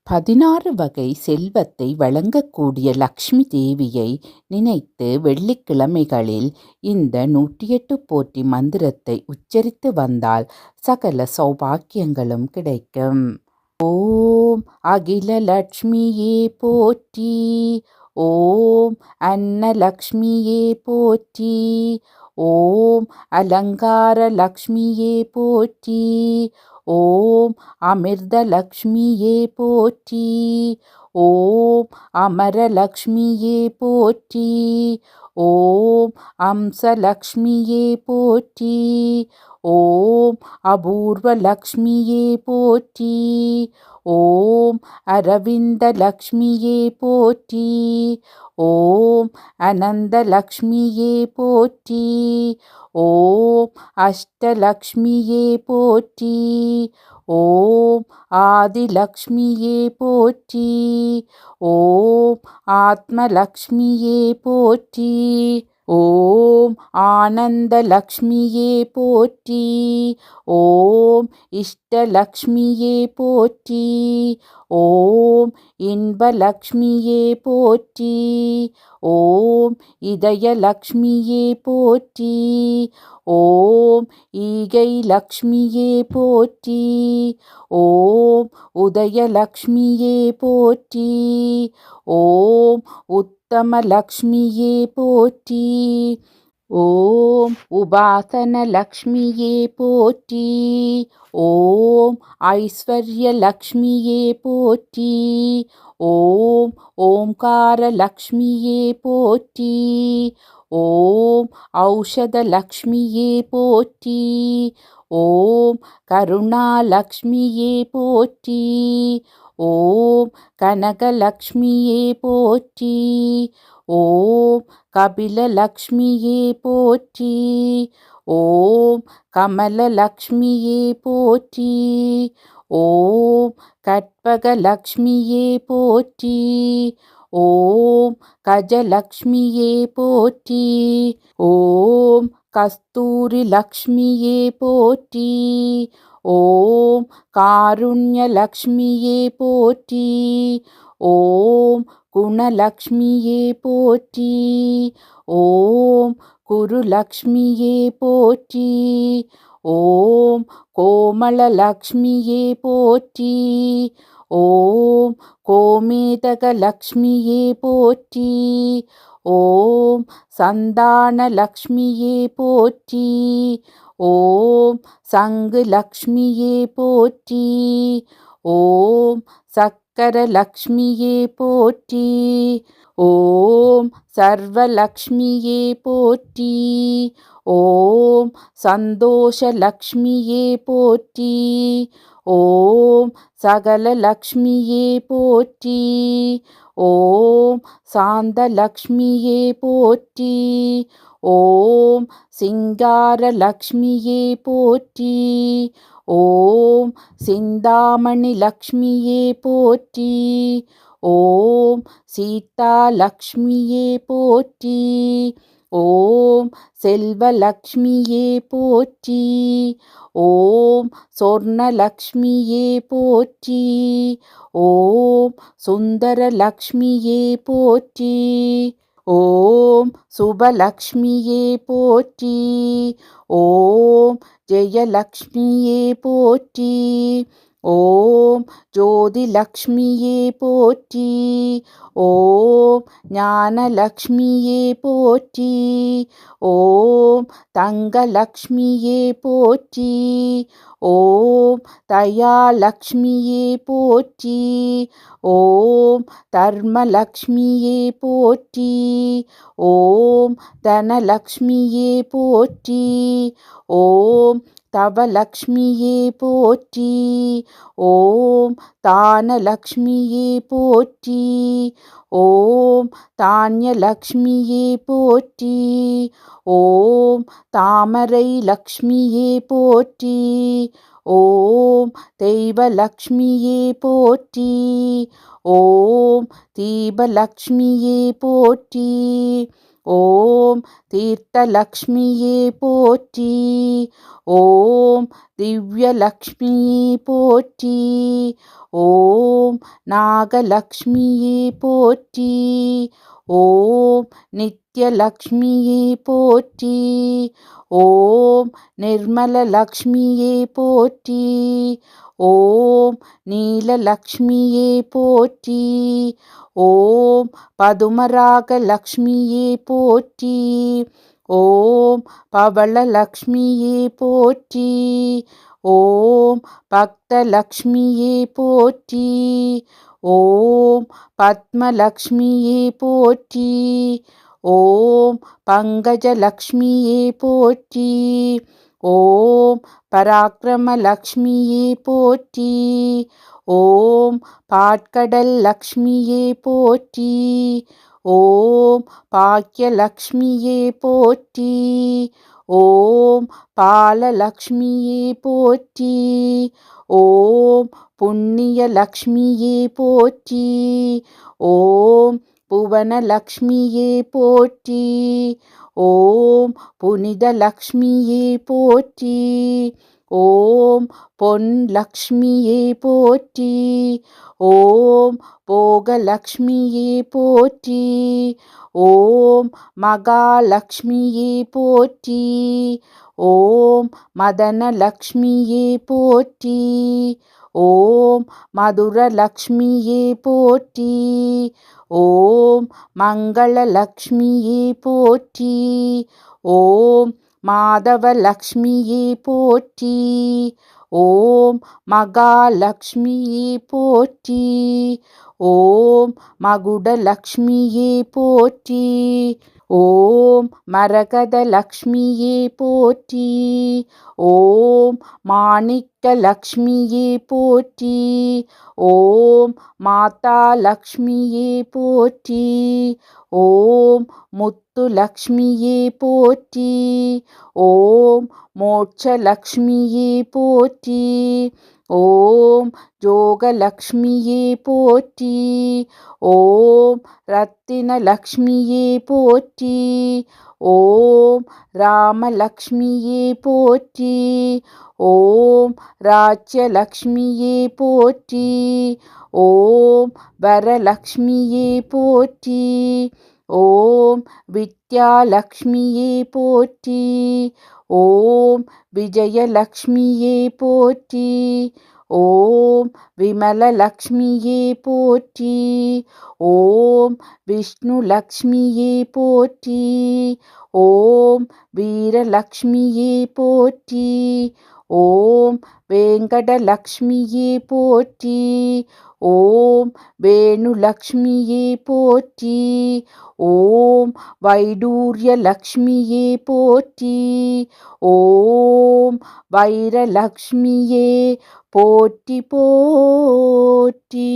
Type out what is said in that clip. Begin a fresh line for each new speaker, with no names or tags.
16 வகை செல்வத்தை வழங்கக்கூடிய லக்ஷ்மி தேவியை நினைத்து வெள்ளிக்கிழமைகளில் இந்த 108 போற்றி மந்திரத்தை உச்சரித்து வந்தால் சகல சௌபாக்கியங்களும் கிடைக்கும். ஓம் அகில லக்ஷ்மியே போற்றி. ஓம் அன்னலக்ஷ்மியே போற்றி. ஓம் அலங்கார லக்ஷ்மியே போற்றி. ஓம் அமிர்தலக்ஷ்மியே போற்றி. ஓம் அமரலக்ஷ்மியே போற்றி. ஓம் அம்சலக்ஷ்மியே போற்றி. ஓம் அபூர்வலக்ஷ்மியே போற்றி. ஓம் அரவிந்தலக்ஷ்மியே போற்றி. ஓம் அனந்தலக்ஷ்மியே போற்றி. ஓம் அஷ்டலக்ஷ்மியே போற்றி. ஓம் ஆதிலக்ஷ்மியே போற்றி. ஓம் ஆத்மலக்ஷ்மியே போற்றி. ஓம் ஆனந்தலக்ஷ்மியே போற்றி. ஓம் இஷ்டலக்ஷ்மியே போற்றி. ஓம் இன்பலக்ஷ்மியே போற்றி. ஓம் இதயலக்ஷ்மியே போற்றி. ஓம் ஈகை லக்ஷ்மியே போற்றி. ஓம் உதயலக்ஷ்மியே போற்றி. ஓம் உத்தமலக்ஷ்மியே போற்றி. ஓம் உபாசனலக்ஷ்மியே போற்றி. ஓம் ஐஸ்வர்யலக்ஷ்மியே போற்றி. ஓம் ஓம்காரலக்ஷ்மியே போற்றி. ஓம் ஔஷதலக்ஷ்மியே போற்றி. ஓம் கருணாலக்ஷ்மியே போற்றி. ஓம் கனகலக்ஷ்மியே போற்றி. ஓம் கபிலலக்ஷ்மியே போற்றி. ஓம் கமலலக்ஷ்மியே போற்றி. ஓம் கற்பகலக்ஷ்மியே போற்றி. ஓம் கஜலக்ஷ்மியே போற்றி. ஓம் கஸ்தூரி லக்ஷ்மியே போற்றி. ஓம் காருண்யலக்ஷ்மியே போற்றி. ஓம் குணலக்ஷ்மியே போற்றி. ஓம் குருலக்ஷ்மியே போற்றி. ஓம் கோமளலக்ஷ்மியே போற்றி. ஓம் கோமேதகலக்ஷ்மியே போற்றி. ஓம் சந்தானலக்ஷ்மியே போற்றி. ஓம் சங்குலக்ஷ்மியே போற்றி. ஓம் சக்கரலக்ஷ்மியே போற்றி. ஓம் சர்வலக்ஷ்மியே போற்றி. ஓம் சந்தோஷலக்ஷ்மியே போற்றி. ஓம் சகலலக்ஷ்மியே போற்றி. ஓம் சாந்தலக்ஷ்மியே போற்றி. ஓம் சிங்காரலக்ஷ்மியே போற்றி. ஓம் சிந்தாமணி லக்ஷ்மியே போற்றி. ஓம் சீதாலக்ஷ்மியே போற்றி. ஓம் செல்வலக்ஷ்மியே போற்றி. ஓம் சொர்ணலக்ஷ்மியே போற்றி. ஓம் சுந்தரலக்ஷ்மியே போற்றி. ஓம் சுபலக்ஷ்மியே போற்றி. ஓம் ஜெயலக்ஷ்மியே போற்றி. ஓம் ஜோதிலக்ஷ்மியே போற்றி. ஓம் ஞானலக்ஷ்மியே போற்றி. ஓம் தங்கலக்ஷ்மியே போற்றி. ஓம் தயாலக்ஷ்மியே போற்றி. ஓம் தர்மலக்ஷ்மியே போற்றி. ஓம் தனலக்ஷ்மியே போற்றி. ஓம் தவலக்ஷ்மியே போற்றி. ஓம் தானலக்ஷ்மியே போற்றி. ஓம் தானியலக்ஷ்மியே போற்றி. ஓம் தாமரை லக்ஷ்மியே போற்றி. ஓம் தெய்வலக்ஷ்மியே போற்றி. ஓம் தீபலக்ஷ்மியே போற்றி. ஓம் தீர்த்தலக்ஷ்மியே போற்றி. ஓம் திவ்யலக்ஷ்மியே போற்றி. ஓம் நாகலக்ஷ்மியே போற்றி. ஓம் நித்யலக்ஷ்மியே போற்றி. ஓம் நிர்மலலக்ஷ்மியே போற்றி. ஓம் நீலலக்ஷ்மியே போற்றி. ஓம் பதுமராகலக்ஷ்மியே போற்றி. ஓம் பவளலக்ஷ்மியே போற்றி. ஓம் பக்தலக்ஷ்மியே போற்றி. ஓம் பத்மலக்ஷ்மியே போற்றி. ஓம் பங்கஜலக்ஷ்மியே போற்றி. ஓம் பராக்கிரமலக்ஷ்மியே போற்றி. ஓம் பாட்கடல் லக்ஷ்மியே போற்றி. ஓம் பாக்கியலக்ஷ்மியே போற்றி. ஓம் பாலலக்ஷ்மியே போற்றி. ஓம் புண்ணியலக்ஷ்மியே போற்றி. ஓம் புவனலக்ஷ்மியே போற்றி. ஓம் புனிதலக்ஷ்மியே போற்றி. ஓம் பொன் லக்ஷ்மியே போற்றி. ஓம் போகலக்ஷ்மியே போற்றி. ஓம் மகாலக்ஷ்மியே போற்றி. ஓம் மதனலக்ஷ்மியே போற்றி. ஓம் மதுரலக்ஷ்மியே போற்றி. ஓம் மங்களலக்ஷ்மியே போற்றி. ஓம் மாதவலக்ஷ்மியே போற்றி. ஓம் மகாலக்ஷ்மியே போற்றி. ஓம் மகுடலக்ஷ்மியே போற்றி. ஓம் மரகதலக்ஷ்மியே போற்றி. ஓம் மாணிக்கலக்ஷ்மியே போற்றி. ஓம் மாதாலக்ஷ்மியே போற்றி. ஓம் முத்துலக்ஷ்மியே போற்றி. ஓம் மோட்சலக்ஷ்மியே போற்றி. ஓம் ஜோகலக்ஷ்மியே போற்றி. ஓம் ரத்தினலக்ஷ்மியே போற்றி. ஓம் ராமலக்ஷ்மியே போற்றி. ஓம் ராஜ்யலக்ஷ்மியே போற்றி. ஓம் வரலக்ஷ்மியே போற்றி. ஓம் வித்யாலக்ஷ்மியே போற்றி. ஓம் விஜயலக்ஷ்மியே போற்றி. ஓம் விமலலக்ஷ்மியே போற்றி. ஓம் விஷ்ணுலக்ஷ்மியே போற்றி. ஓம் வீரலக்ஷ்மியே போற்றி. ஓம் வேங்கடலக்ஷ்மியே போற்றி. ஓம் வேணுலக்ஷ்மியே போற்றி. ஓம் வைடூரியலக்ஷ்மியே போற்றி. ஓம் வைரலக்ஷ்மியே போற்றி போற்றி.